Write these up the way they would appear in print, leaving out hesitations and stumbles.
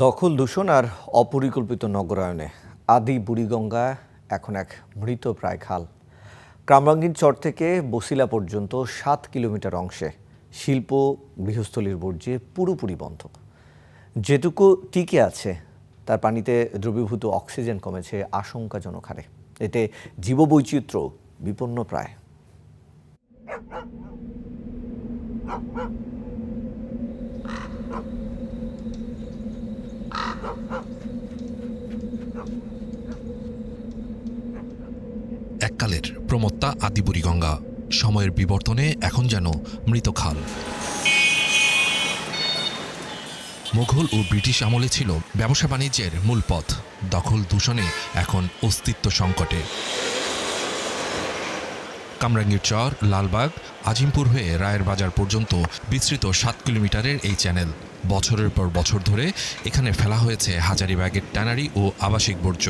দখল দূষণ আর অপরিকল্পিত নগরায়নে আদি বুড়িগঙ্গা এখন এক মৃতপ্রায় খাল। কামরাঙ্গীর চর থেকে বসিলা পর্যন্ত ৭ কিলোমিটার অংশে শিল্প গৃহস্থলীর বর্জ্যে পুরোপুরি বন্ধ। যেটুকু টিকে আছে তার পানিতে দ্রবীভূত অক্সিজেন কমেছে আশঙ্কাজনক হারে। এতে জীববৈচিত্র্য বিপন্ন প্রায়। এককালের প্রমত্তা আদি বুড়িগঙ্গা সময়ের বিবর্তনে এখন যেন মৃত খাল। মুঘল ও ব্রিটিশ আমলে ছিল ব্যবসা বাণিজ্যের মূল পথ। দখল দূষণে এখন অস্তিত্ব সংকটে। কামরাঙ্গীর চর, লালবাগ, আজিমপুর হয়ে রায়ের বাজার পর্যন্ত বিস্তৃত ৭ কিলোমিটারের এই চ্যানেল। বছরের পর বছর ধরে এখানে ফেলা হয়েছে হাজারিবাগের ট্যানারি ও আবাসিক বর্জ্য।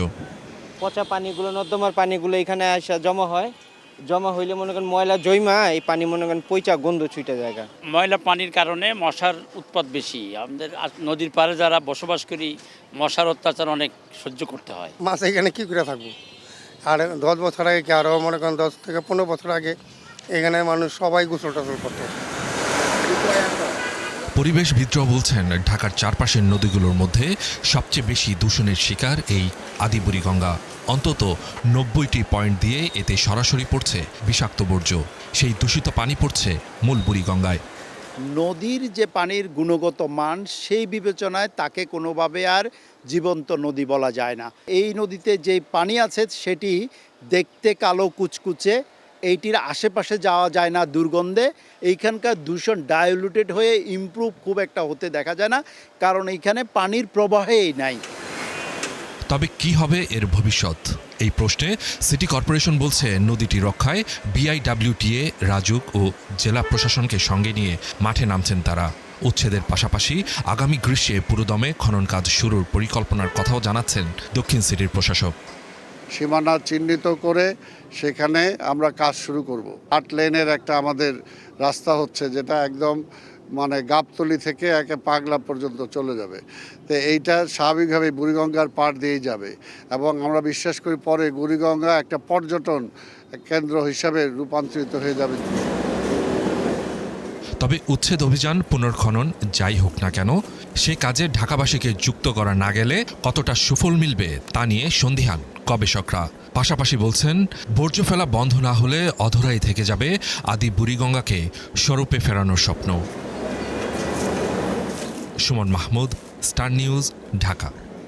পচা পানিগুলো, নর্দমার পানিগুলো এখানে আসা জমা হয়। জমা হইলে মনে করেন ময়লা জমা, এই পানি মনে করেন পচা গন্ধ ছুটে জায়গা। ময়লা পানির কারণে মশার উৎপাত বেশি। আমাদের নদীর পাড়ে যারা বসবাস করি, মশার অত্যাচার অনেক সহ্য করতে হয়। মাছ এখানে কী করে থাকবো? আর 10 বছর আগে কি আরও মনে করেন 10 থেকে 15 বছর আগে এখানে মানুষ সবাই গোসল টোসল করতো। পরিবেশবিদরা বলছেন ঢাকার চারপাশের নদীগুলোর মধ্যে সবচেয়ে বেশি দূষণের শিকার এই আদি বুড়িগঙ্গা। অন্তত 90টি পয়েন্ট দিয়ে এতে সরাসরি পড়ছে বিষাক্ত বর্জ্য। সেই দূষিত পানি পড়ছে মূল বুড়িগঙ্গায়। নদীর যে পানির গুণগত মান, সেই বিবেচনায় তাকে কোনোভাবে আর জীবন্ত নদী বলা যায় না। এই নদীতে যে পানি আছে সেটি দেখতে কালো কুচকুচে, এইটির আশেপাশে যাওয়া যায় না দুর্গন্ধে। এইখানকার দূষণ ডাইলুটেড হয়ে ইমপ্রুভ খুব একটা হতে দেখা যায় না, কারণ এইখানে পানির প্রবাহেই নাই। তবে কি হবে এর ভবিষ্যৎ? এই প্রশ্নে সিটি কর্পোরেশন বলছে নদীটি রক্ষায় বিআইডব্লিউটিএ, রাজুক ও জেলা প্রশাসনকে সঙ্গে নিয়ে মাঠে নামছেন তারা। উচ্ছেদের পাশাপাশি আগামী গ্রীষ্মে পুরোদমে খনন কাজ শুরুর পরিকল্পনার কথাও জানাচ্ছেন দক্ষিণ সিটির প্রশাসক। সীমানা চিহ্নিত করে সেখানে আমরা কাজ শুরু করব। 8 লেনের একটা আমাদের রাস্তা হচ্ছে, যেটা একদম মানে গাবতলী থেকে একে পাগলা পর্যন্ত চলে যাবে। তো এইটা স্বাভাবিকভাবে বুড়িগঙ্গার পাড় দিয়েই যাবে এবং আমরা বিশ্বাস করি পরে বুড়িগঙ্গা একটা পর্যটন কেন্দ্র হিসাবে রূপান্তরিত হয়ে যাবে। তবে উচ্ছেদ অভিযান, পুনর্খনন যাই হোক না কেন, সে কাজে ঢাকাবাসীকে যুক্ত করা না গেলে কতটা সুফল মিলবে তা নিয়ে সন্দিহান গবেষকরা। পাশাপাশি বলছেন বর্জ্য ফেলা বন্ধ না হলে অধরাই থেকে যাবে আদি বুড়িগঙ্গাকে স্বরূপে ফেরানোর স্বপ্ন। Suman Mahmud, star news, Dhaka.